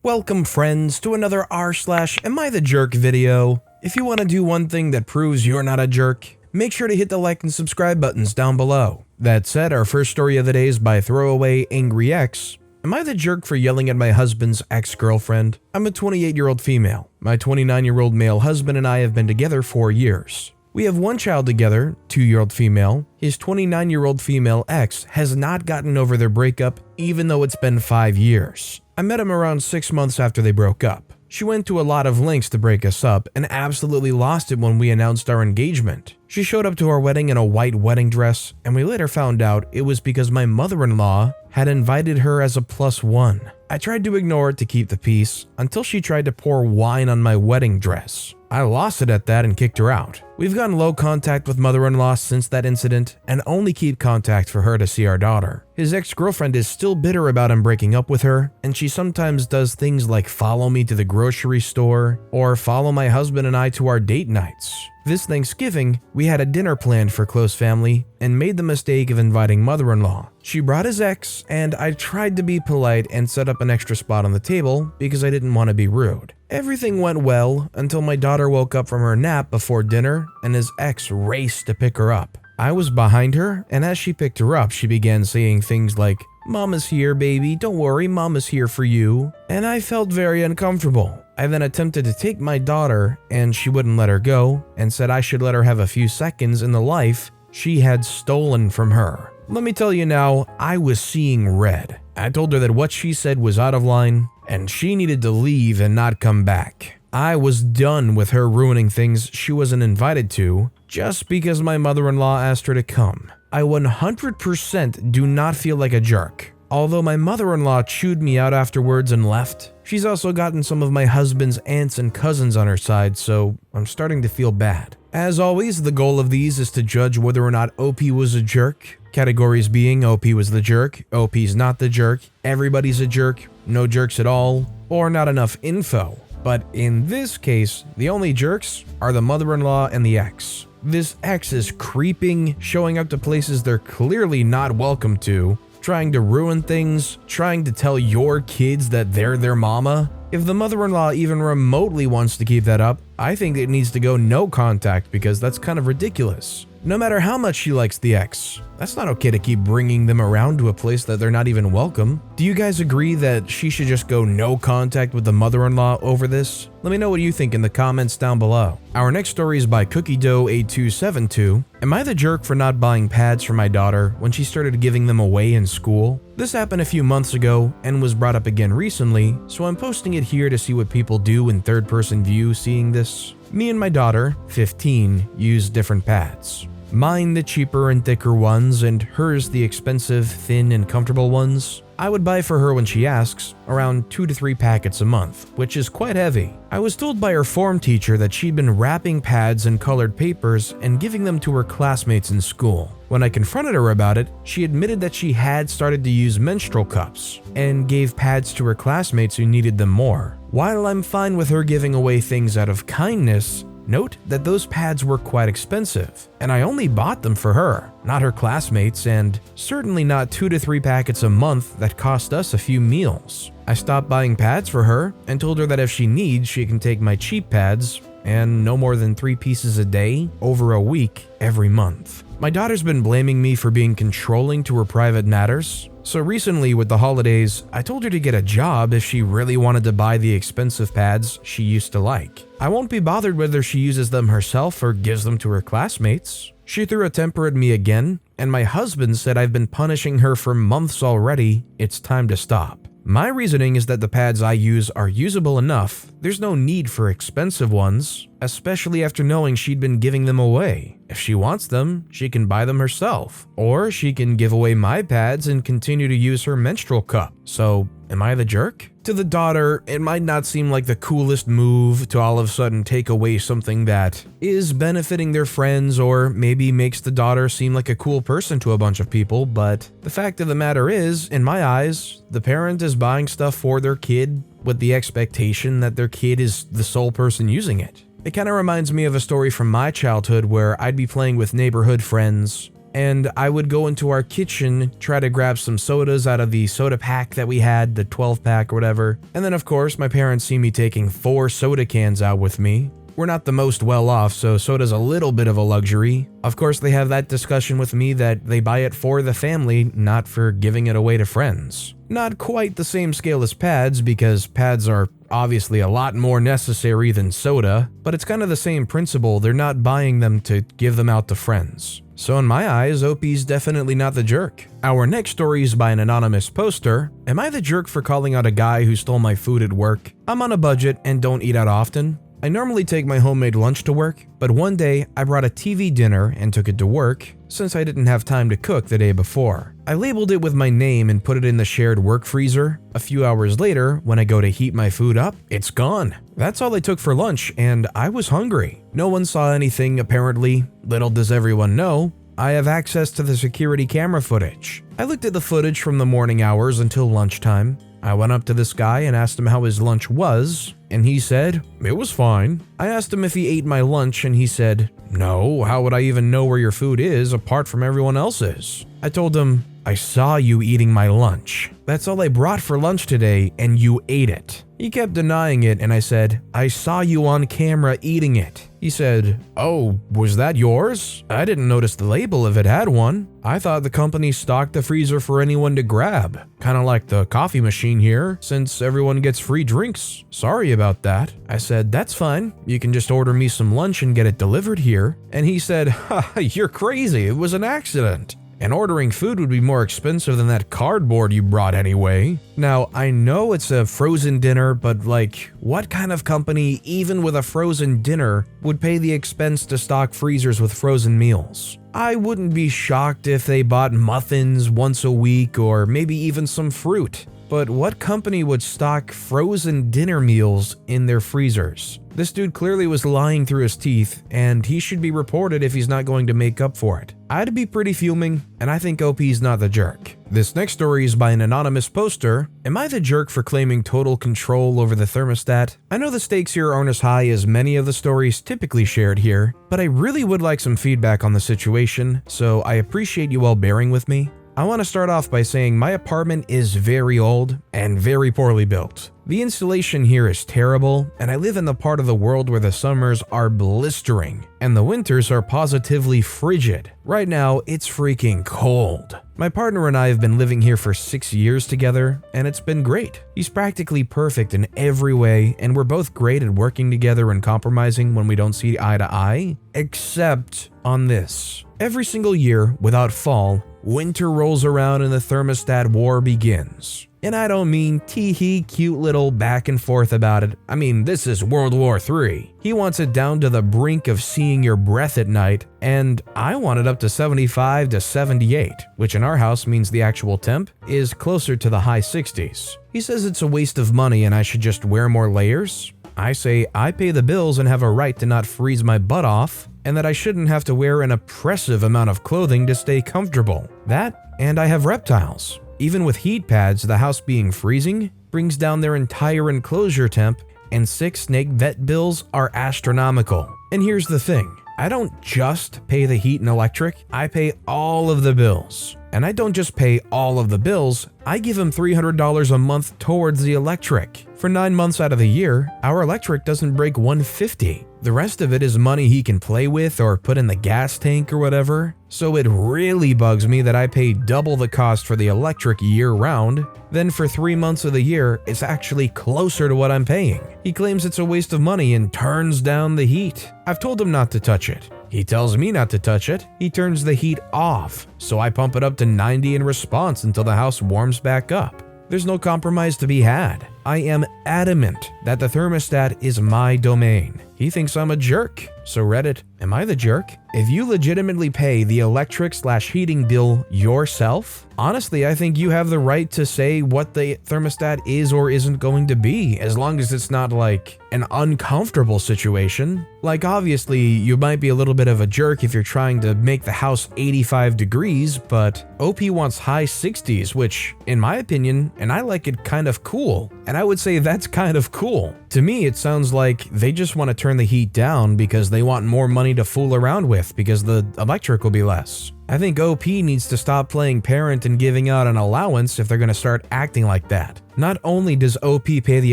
Welcome friends to another r/AmITheJerk video. If you want to do one thing that proves you're not a jerk, make sure to hit the like and subscribe buttons down below. That said, our first story of the day is by Throwaway Angry Ex. Am I the jerk for yelling at my husband's ex-girlfriend? I'm a 28-year-old female. My 29-year-old male husband and I have been together 4 years. We have one child together, 2-year-old female. His 29-year-old female ex has not gotten over their breakup even though it's been 5 years. I met him around 6 months after they broke up. She went to a lot of lengths to break us up and absolutely lost it when we announced our engagement. She showed up to our wedding in a white wedding dress, and we later found out it was because my mother-in-law had invited her as a +1. I tried to ignore it to keep the peace until she tried to pour wine on my wedding dress. I lost it at that and kicked her out. We've gotten low contact with mother-in-law since that incident and only keep contact for her to see our daughter. His ex-girlfriend is still bitter about him breaking up with her, and she sometimes does things like follow me to the grocery store or follow my husband and I to our date nights. This Thanksgiving, we had a dinner planned for close family and made the mistake of inviting mother-in-law. She brought his ex, and I tried to be polite and set up an extra spot on the table because I didn't want to be rude. Everything went well until my daughter woke up from her nap before dinner and his ex raced to pick her up. I was behind her, and as she picked her up, she began saying things like, "Mama's here, baby, don't worry, Mama's here for you," and I felt very uncomfortable. I then attempted to take my daughter, and she wouldn't let her go, and said I should let her have a few seconds in the life she had stolen from her. Let me tell you now, I was seeing red. I told her that what she said was out of line, and she needed to leave and not come back. I was done with her ruining things she wasn't invited to, just because my mother-in-law asked her to come. I 100% do not feel like a jerk. Although my mother-in-law chewed me out afterwards and left, she's also gotten some of my husband's aunts and cousins on her side, so I'm starting to feel bad. As always, the goal of these is to judge whether or not OP was a jerk. Categories being OP was the jerk, OP's not the jerk, everybody's a jerk, no jerks at all, or not enough info. But in this case, the only jerks are the mother-in-law and the ex. This ex is creeping, showing up to places they're clearly not welcome to, trying to ruin things, trying to tell your kids that they're their mama. If the mother-in-law even remotely wants to keep that up, I think it needs to go no contact because that's kind of ridiculous. No matter how much she likes the ex, that's not okay to keep bringing them around to a place that they're not even welcome. Do you guys agree that she should just go no contact with the mother-in-law over this? Let me know what you think in the comments down below. Our next story is by CookieDough8272. Am I the jerk for not buying pads for my daughter when she started giving them away in school? This happened a few months ago and was brought up again recently, so I'm posting it here to see what people do in third-person view seeing this. Me and my daughter, 15, use different pads. Mine the cheaper and thicker ones, and hers the expensive, thin, and comfortable ones. I would buy for her when she asks, around 2 to 3 packets a month, which is quite heavy. I was told by her form teacher that she'd been wrapping pads in colored papers and giving them to her classmates in school. When I confronted her about it, she admitted that she had started to use menstrual cups and gave pads to her classmates who needed them more. While I'm fine with her giving away things out of kindness, note that those pads were quite expensive, and I only bought them for her, not her classmates, and certainly not 2 to 3 packets a month that cost us a few meals. I stopped buying pads for her and told her that if she needs, she can take my cheap pads and no more than 3 pieces a day over a week every month. My daughter's been blaming me for being controlling to her private matters. So recently with the holidays, I told her to get a job if she really wanted to buy the expensive pads she used to like. I won't be bothered whether she uses them herself or gives them to her classmates. She threw a temper at me again, and my husband said I've been punishing her for months already, it's time to stop. My reasoning is that the pads I use are usable enough, there's no need for expensive ones, especially after knowing she'd been giving them away. If she wants them, she can buy them herself, or she can give away my pads and continue to use her menstrual cup. So, am I the jerk? To the daughter, it might not seem like the coolest move to all of a sudden take away something that is benefiting their friends or maybe makes the daughter seem like a cool person to a bunch of people, but the fact of the matter is, in my eyes, the parent is buying stuff for their kid with the expectation that their kid is the sole person using it. It kind of reminds me of a story from my childhood where I'd be playing with neighborhood friends, and I would go into our kitchen, try to grab some sodas out of the soda pack that we had, the 12 pack or whatever. And then of course my parents see me taking 4 soda cans out with me. We're not the most well off, so soda's a little bit of a luxury. Of course, they have that discussion with me that they buy it for the family, not for giving it away to friends. Not quite the same scale as pads, because pads are obviously a lot more necessary than soda, but it's kind of the same principle. They're not buying them to give them out to friends. So in my eyes, OP's definitely not the jerk. Our next story is by an anonymous poster. Am I the jerk for calling out a guy who stole my food at work? I'm on a budget and don't eat out often. I normally take my homemade lunch to work, but one day I brought a TV dinner and took it to work since I didn't have time to cook the day before. I labeled it with my name and put it in the shared work freezer. A few hours later, when I go to heat my food up, it's gone. That's all I took for lunch, and I was hungry. No one saw anything apparently. Little does everyone know, I have access to the security camera footage. I looked at the footage from the morning hours until lunchtime. I went up to this guy and asked him how his lunch was, and he said, it was fine. I asked him if he ate my lunch, and he said, no, how would I even know where your food is apart from everyone else's? I told him, I saw you eating my lunch. That's all I brought for lunch today, and you ate it. He kept denying it, and I said, I saw you on camera eating it. He said, oh, was that yours? I didn't notice the label if it had one. I thought the company stocked the freezer for anyone to grab. Kind of like the coffee machine here, since everyone gets free drinks. Sorry about that. I said, that's fine. You can just order me some lunch and get it delivered here. And he said, ha, you're crazy. It was an accident. And ordering food would be more expensive than that cardboard you brought anyway. Now, I know it's a frozen dinner, but like, what kind of company, even with a frozen dinner, would pay the expense to stock freezers with frozen meals? I wouldn't be shocked if they bought muffins once a week or maybe even some fruit. But what company would stock frozen dinner meals in their freezers? This dude clearly was lying through his teeth, and he should be reported if he's not going to make up for it. I'd be pretty fuming, and I think OP's not the jerk. This next story is by an anonymous poster. Am I the jerk for claiming total control over the thermostat? I know the stakes here aren't as high as many of the stories typically shared here, but I really would like some feedback on the situation, so I appreciate you all bearing with me. I want to start off by saying my apartment is very old and very poorly built. The insulation here is terrible, and I live in the part of the world where the summers are blistering and the winters are positively frigid. Right now, it's freaking cold. My partner and I have been living here for 6 years together, and it's been great. He's practically perfect in every way, and we're both great at working together and compromising when we don't see eye to eye, except on this. Every single year, without fail, winter rolls around and the thermostat war begins. And I don't mean tee-hee cute little back and forth about it. I mean, this is World War III. He wants it down to the brink of seeing your breath at night, and I want it up to 75 to 78, which in our house means the actual temp is closer to the high 60s. He says it's a waste of money and I should just wear more layers. I say I pay the bills and have a right to not freeze my butt off, and that I shouldn't have to wear an oppressive amount of clothing to stay comfortable. That, and I have reptiles. Even with heat pads, the house being freezing brings down their entire enclosure temp, and 6 snake vet bills are astronomical. And here's the thing, I don't just pay the heat and electric, I pay all of the bills. And I don't just pay all of the bills, I give him $300 a month towards the electric. For 9 months out of the year, our electric doesn't break $150. The rest of it is money he can play with or put in the gas tank or whatever. So it really bugs me that I pay double the cost for the electric year-round. Then for 3 months of the year, it's actually closer to what I'm paying. He claims it's a waste of money and turns down the heat. I've told him not to touch it. He tells me not to touch it. He turns the heat off, so I pump it up to 90 in response until the house warms back up. There's no compromise to be had. I am adamant that the thermostat is my domain. He thinks I'm a jerk. So Reddit, am I the jerk? If you legitimately pay the electric/heating bill yourself, honestly, I think you have the right to say what the thermostat is or isn't going to be, as long as it's not like an uncomfortable situation. Like obviously, you might be a little bit of a jerk if you're trying to make the house 85 degrees, but OP wants high 60s, which in my opinion, and I like it kind of cool. And I would say that's kind of cool. To me, it sounds like they just want to turn the heat down because they want more money to fool around with because the electric will be less. I think OP needs to stop playing parent and giving out an allowance if they're gonna start acting like that. Not only does OP pay the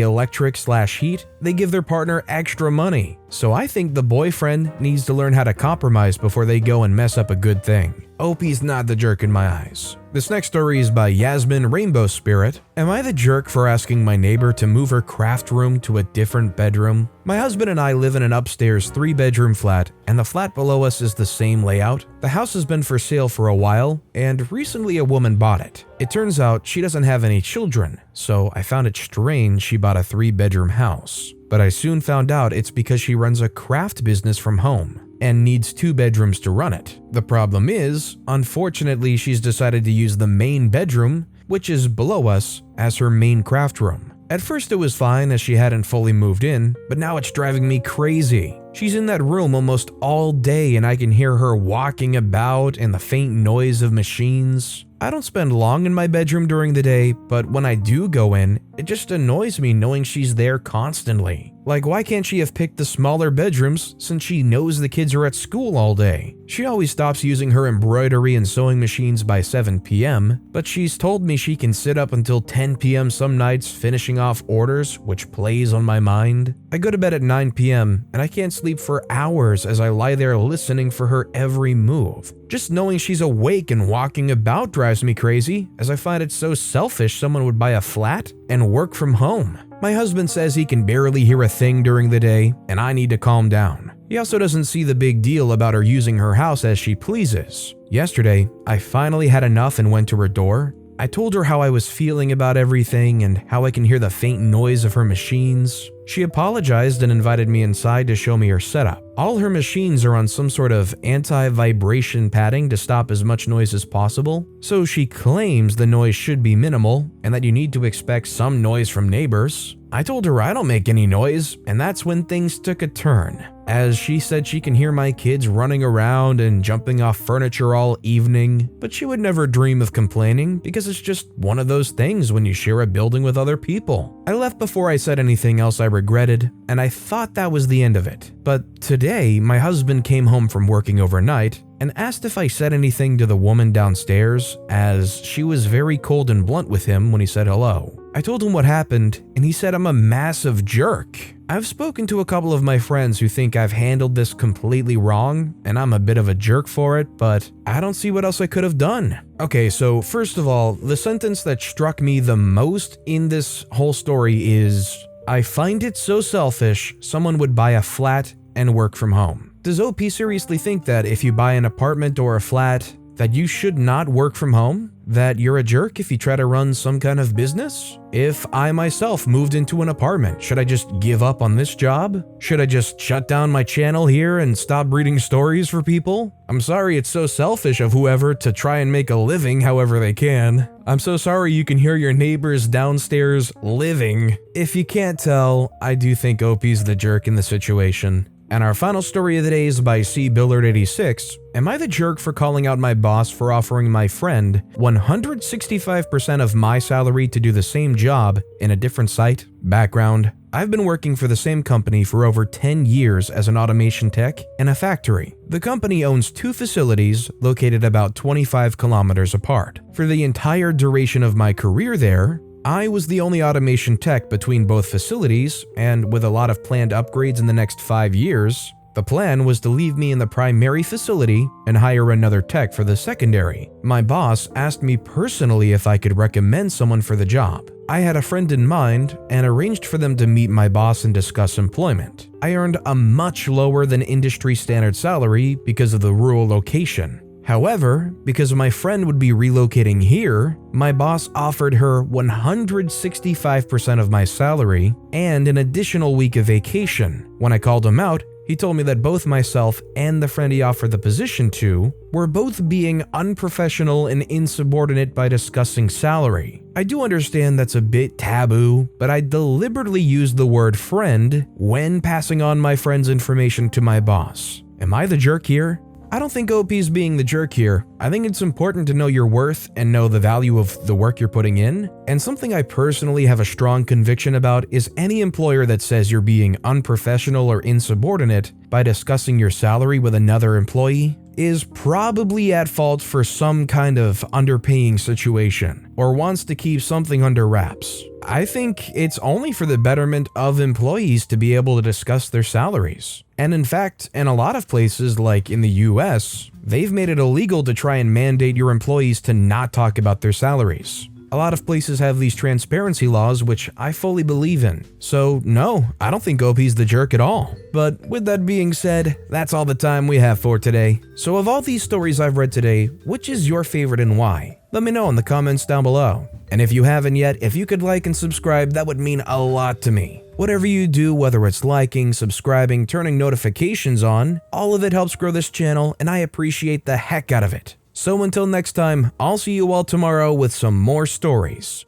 electric/heat, they give their partner extra money. So I think the boyfriend needs to learn how to compromise before they go and mess up a good thing. OP's not the jerk in my eyes. This next story is by Yasmin Rainbow Spirit. Am I the jerk for asking my neighbor to move her craft room to a different bedroom? My husband and I live in an upstairs 3-bedroom flat, and the flat below us is the same layout. The house has been for sale for a while, and recently a woman bought it. It turns out she doesn't have any children, so I found it strange she bought a 3-bedroom house. But I soon found out it's because she runs a craft business from home and needs 2 bedrooms to run it. The problem is, unfortunately, she's decided to use the main bedroom, which is below us, as her main craft room. At first it was fine as she hadn't fully moved in, but now it's driving me crazy. She's in that room almost all day and I can hear her walking about and the faint noise of machines. I don't spend long in my bedroom during the day, but when I do go in, it just annoys me knowing she's there constantly. Like, why can't she have picked the smaller bedrooms since she knows the kids are at school all day? She always stops using her embroidery and sewing machines by 7 p.m., but she's told me she can sit up until 10 p.m. some nights finishing off orders, which plays on my mind. I go to bed at 9 p.m. and I can't sleep for hours as I lie there listening for her every move. Just knowing she's awake and walking about drives me crazy, as I find it so selfish someone would buy a flat and work from home. My husband says he can barely hear a thing during the day, and I need to calm down. He also doesn't see the big deal about her using her house as she pleases. Yesterday, I finally had enough and went to her door. I told her how I was feeling about everything and how I can hear the faint noise of her machines. She apologized and invited me inside to show me her setup. All her machines are on some sort of anti-vibration padding to stop as much noise as possible, so she claims the noise should be minimal and that you need to expect some noise from neighbors. I told her I don't make any noise, and that's when things took a turn, as she said she can hear my kids running around and jumping off furniture all evening, but she would never dream of complaining because it's just one of those things when you share a building with other people. I left before I said anything else I regretted, and I thought that was the end of it. But today, my husband came home from working overnight and asked if I said anything to the woman downstairs, as she was very cold and blunt with him when he said hello. I told him what happened, and he said I'm a massive jerk. I've spoken to a couple of my friends who think I've handled this completely wrong, and I'm a bit of a jerk for it, but I don't see what else I could have done. Okay, so first of all, the sentence that struck me the most in this whole story is, I find it so selfish someone would buy a flat and work from home. Does OP seriously think that if you buy an apartment or a flat, that you should not work from home? That you're a jerk if you try to run some kind of business? If I myself moved into an apartment, should I just give up on this job? Should I just shut down my channel here and stop reading stories for people? I'm sorry it's so selfish of whoever to try and make a living however they can. I'm so sorry you can hear your neighbors downstairs living. If you can't tell, I do think OP's the jerk in the situation. And our final story of the day is by CBillard86. Am I the jerk for calling out my boss for offering my friend 165% of my salary to do the same job in a different site? Background: I've been working for the same company for over 10 years as an automation tech in a factory. The company owns 2 facilities located about 25 kilometers apart. For the entire duration of my career there, I was the only automation tech between both facilities, and with a lot of planned upgrades in the next 5 years, the plan was to leave me in the primary facility and hire another tech for the secondary. My boss asked me personally if I could recommend someone for the job. I had a friend in mind and arranged for them to meet my boss and discuss employment. I earned a much lower than industry standard salary because of the rural location. However, because my friend would be relocating here, my boss offered her 165% of my salary and an additional week of vacation. When I called him out, he told me that both myself and the friend he offered the position to were both being unprofessional and insubordinate by discussing salary. I do understand that's a bit taboo, but I deliberately used the word friend when passing on my friend's information to my boss. Am I the jerk here? I don't think OP's being the jerk here. I think it's important to know your worth and know the value of the work you're putting in. And something I personally have a strong conviction about is any employer that says you're being unprofessional or insubordinate by discussing your salary with another employee is probably at fault for some kind of underpaying situation, or wants to keep something under wraps. I think it's only for the betterment of employees to be able to discuss their salaries. And in fact, in a lot of places like in the US, they've made it illegal to try and mandate your employees to not talk about their salaries. A lot of places have these transparency laws, which I fully believe in. So no, I don't think OP's the jerk at all. But with that being said, that's all the time we have for today. So of all these stories I've read today, which is your favorite and why? Let me know in the comments down below. And if you haven't yet, if you could like and subscribe, that would mean a lot to me. Whatever you do, whether it's liking, subscribing, turning notifications on, all of it helps grow this channel, and I appreciate the heck out of it. So until next time, I'll see you all tomorrow with some more stories.